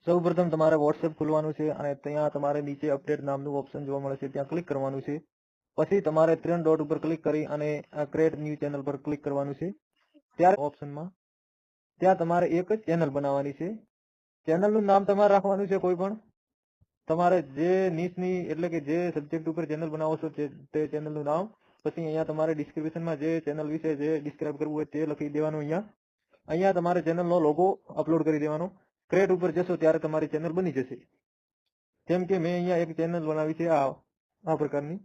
સૌપ્રથમ તમારે WhatsApp ખોલવાનું છે અને ત્યાં તમારે નીચે અપડેટ નામનું ઓપ્શન જોવા મળે છે, ત્યાં ક્લિક કરવાનું છે. પછી તમારે 3 ડોટ ઉપર ક્લિક કરી અને ક્રિએટ ન્યૂ ચેનલ પર ક્લિક કરવાનું છે. ત્યારે ઓપ્શનમાં ત્યાં તમારે એક ચેનલ બનાવવાની છે. ચેનલનું નામ તમારે રાખવાનું છે કોઈ પણ તમારે જે નીચની એટલે કે જે સબ્જેક્ટ ઉપર ચેનલ બનાવો છો તે ચેનલનું નામ. પછી અહીંયા તમારે ડિસ્ક્રિપ્શનમાં જે ચેનલ વિશે જે ડિસ્ક્રાઇબ કરવું હોય તે લખી દેવાનું. અહીંયા તમારે ચેનલનો લોગો અપલોડ કરી દેવાનો. ક્રિએટ ઉપર જશો ત્યારે તમારી ચેનલ બની જશે. જેમ કે મેં અહીંયા એક ચેનલ બનાવી છે આ પ્રકારની.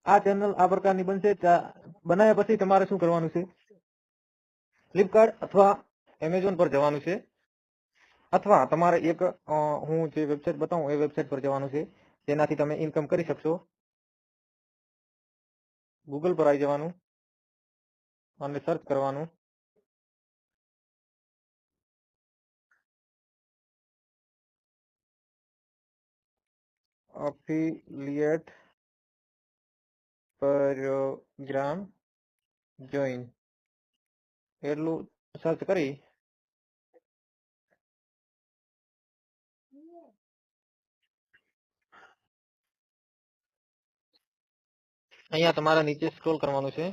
આ ચેનલ આ પ્રકારની બનશે. બનાવ્યા પછી તમારે શું કરવાનું છે, ફ્લિપકાર્ટ અથવા એમેઝોન પર જવાનું છે, અથવા તમારે એક હું જે વેબસાઇટ બતાવું એ વેબસાઇટ પર જવાનું છે, તેનાથી તમે ઇન્કમ કરી શકશો. ગૂગલ પર આવી જવાનું અને સર્ચ કરવાનું અફિલિયેટ પ્રોગ્રામ જોઈન એટલું સર્ચ કરી અહીંયા તમારે નીચે સ્ક્રોલ કરવાનું છે.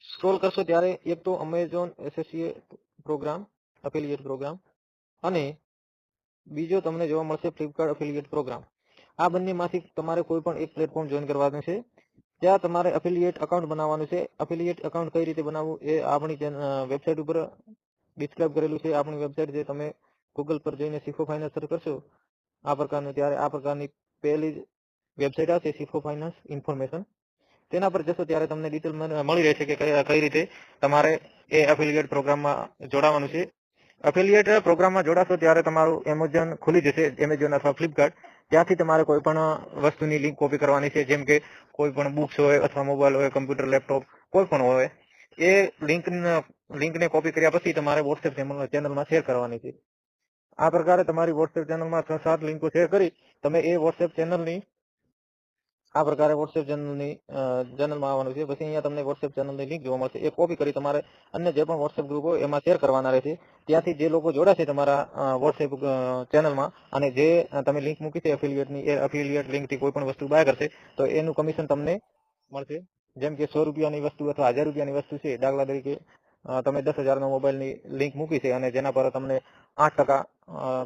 સ્ક્રોલ કરશો ત્યારે એક તો Amazon associate program affiliate program અને બીજો તમને જોવા મળશે ફ્લિપકાર્ટ અફિલિયેટ પ્રોગ્રામ. આ બંનેમાંથી તમારે કોઈ પણ એક પ્લેટફોર્મ જોઈન કરવાનું છે. ત્યાં તમારે અફિલિયેટ એકાઉન્ટ બનાવવાનું છે. અફિલિયેટ એકાઉન્ટ કઈ રીતે બનાવવું એ આપણી વેબસાઇટ ઉપર ડિસ્ક્રાઇબ કરેલું છે. આપણી વેબસાઇટ જે તમે ગૂગલ પર જઈને સિફો ફાઇનાન્સ સર્ચ કરશો આ પ્રકારનું, ત્યારે આ પ્રકારની પહેલી વેબસાઇટ આવશે સિફો ફાઇનાન્સ ઇન્ફોર્મેશન. તેના પર જશો ત્યારે તમને ડિટેલ મળી રહેશે કે કઈ રીતે તમારે એ એફિલિયેટ પ્રોગ્રામમાં જોડાવાનું છે. એફિલિયેટ પ્રોગ્રામમાં જોડાશો ત્યારે તમારું એમેઝોન ખુલી જશે, એમેઝોન અથવા ફ્લિપકાર્ટ. ત્યાંથી તમારે કોઈ પણ વસ્તુની લિંક કોપી કરવાની છે, જેમ કે કોઈ પણ બુક્સ હોય અથવા મોબાઈલ હોય, કમ્પ્યુટર, લેપટોપ કોઈ પણ હોય. એ લિંકને કોપી કર્યા પછી તમારે WhatsApp ચેનલમાં શેર કરવાની છે. આ પ્રકારે તમારી WhatsApp ચેનલમાં 6-7 લિંકો શેર કરી તમે એ WhatsApp ચેનલની આ પ્રકારે WhatsApp ચેનલમાં આવવાનું છે. પછી અહીંયા તમને WhatsApp ચેનલની લિંક જોવા મળશે. એ કોપી કરી તમારે અન્ય જે પણ WhatsApp ગ્રુપ હોય એમાં શેર કરવાના રહેશે. ત્યાંથી જે લોકો જોડાશે તમારા WhatsApp ચેનલમાં અને જે તમે લિંક મૂકી છે એફિલિયેટની, એ એફિલિયેટ લિંકથી કોઈ પણ વસ્તુ બાય કરશે તો એનું કમિશન તમને મળશે. જેમ કે 100 રૂપિયાની વસ્તુ અથવા 1000 રૂપિયાની વસ્તુ છે, દાખલા તરીકે તમે 10,000નો મોબાઈલની લિંક મૂકી છે અને જેના પર તમને 8%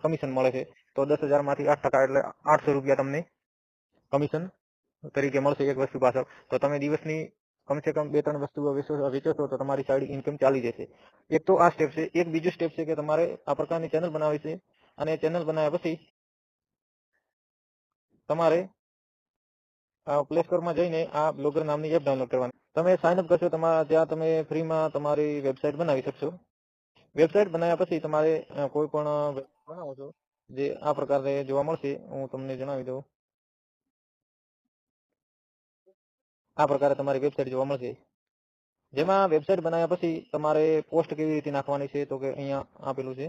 કમિશન મળે છે, તો 10,000 માંથી 8% એટલે 800 રૂપિયા તમને કમિશન તરીકે મળશે એક વસ્તુ પાછળ. તો તમે દિવસની કમસે કમ 2-3 વસ્તુઓ વેચો છો તો તમારી સાઈડ ઇન્કમ ચાલી જશે. એક તો આ સ્ટેપ છે. એક બીજું સ્ટેપ છે કે તમારે આ પ્રકારની ચેનલ બનાવી છે અને ચેનલ બનાવ્યા પછી તમારે પ્લે સ્ટોરમાં જઈને આ બ્લોગર નામની એપ ડાઉનલોડ કરવાની. તમે સાઇન અપ કરશો ત્યાં તમે ફ્રીમાં તમારી વેબસાઇટ બનાવી શકશો. વેબસાઇટ બનાવ્યા પછી તમારે કોઈ પણ બનાવો છો જે આ પ્રકારે જોવા મળશે. હું તમને જણાવી દઉં. આ પ્રકારે તમારી વેબસાઇટ જોવા મળશે, જેમાં વેબસાઇટ બનાવ્યા પછી તમારે પોસ્ટ કેવી રીતે નાખવાની છે, તો કે અહીંયા આપેલું છે.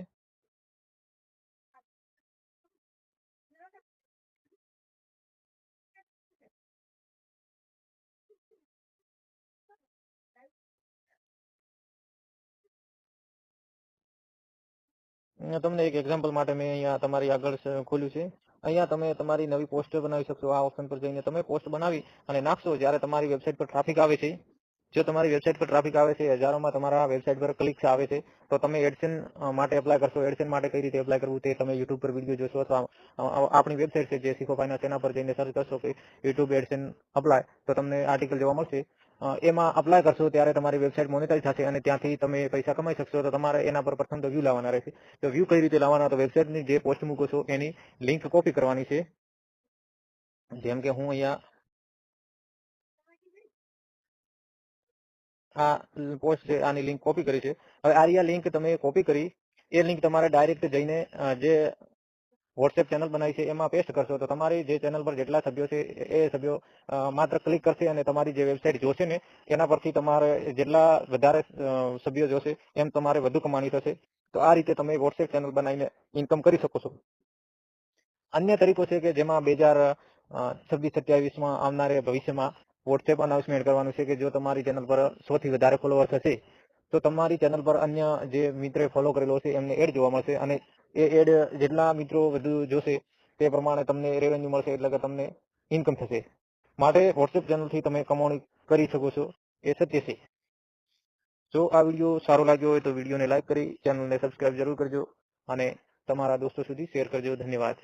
તમને એક એક્ઝામ્પલ માટે મેં અહીંયા તમારી આગળ ખોલ્યું છે. અહીંયા તમે તમારી નવી પોસ્ટ બનાવી શકશો. આ ઓપ્શન પર જઈને તમે પોસ્ટ બનાવી અને નાખશો. જ્યારે તમારી વેબસાઇટ પર ટ્રાફિક આવે છે, જો તમારી વેબસાઇટ પર ટ્રાફિક આવે છે, હજારોમાં તમારા વેબસાઇટ પર ક્લિક્સ આવે છે, તો તમે એડસેન માટે એપ્લાય કરશો. એડસેન માટે કઈ રીતે એપ્લાય કરવું તે તમે યુટ્યુબ પર વિડીયો જોશો અથવા આપણી વેબસાઇટ છે જે સિફો ફાઇનાન્સ, તેના પર જઈને સર્ચ કરશો કે યુટ્યુબ એડસેન અપ્લાય, તો તમને આર્ટિકલ જોવા મળશે. એમાં અપ્લાય કરશો ત્યારે તમારી વેબસાઇટ મોનેટાઇઝ થશે અને ત્યાંથી તમે પૈસા કમાઈ શકશો. તો તમારે એના પર પ્રથમ તો વ્યૂ લાવવાના રહેશે. તો વ્યૂ કઈ રીતે લાવવાના? તો વેબસાઇટની જે પોસ્ટ મૂકો છો એની લિંક કોપી કરવાની છે. જેમ કે હું અહીંયા આ પોસ્ટ છે આની લિંક કોપી કરી છે. હવે આ લિંક તમે કોપી કરી એ લિંક તમારે ડાયરેક્ટ જઈને જે WhatsApp ચેનલ બનાવી છે એમાં પેસ્ટ કરશો તો તમારી જે ચેનલ પર જેટલા સભ્યો છે એ સભ્યો માત્ર ક્લિક કરશે અને તમારી જે વેબસાઇટ જોશે ને એના પરથી તમારે જેટલા વધારે સભ્યો જોશે એમ તમારે વધુ કમાણી થશે. તો આ રીતે તમે WhatsApp ચેનલ બનાવીને ઇન્કમ કરી શકો છો. અન્ય તરીકો છે કે જેમાં 2026-27માં આવનારે ભવિષ્યમાં WhatsApp અનાઉન્સમેન્ટ કરવાનું છે કે જો તમારી ચેનલ પર 100 થી વધારે ફોલોવર થશે તો તમારી ચેનલ પર અન્ય જે મિત્રે ફોલો કરેલો છે એમને એડ જોવા મળશે અને એ એડ જેટલા મિત્રો વધુ જોશે તે પ્રમાણે તમને રેવન્યુ મળશે, એટલે કે તમને ઇન્કમ થશે. માટે વોટ્સએપ ચેનલથી તમે કમાણી કરી શકો છો, એ સત્ય છે. જો આ વિડીયો સારો લાગ્યો હોય તો વિડીયોને લાઈક કરી ચેનલને સબસ્ક્રાઇબ જરૂર કરજો અને તમારા દોસ્તો સુધી શેર કરજો. ધન્યવાદ.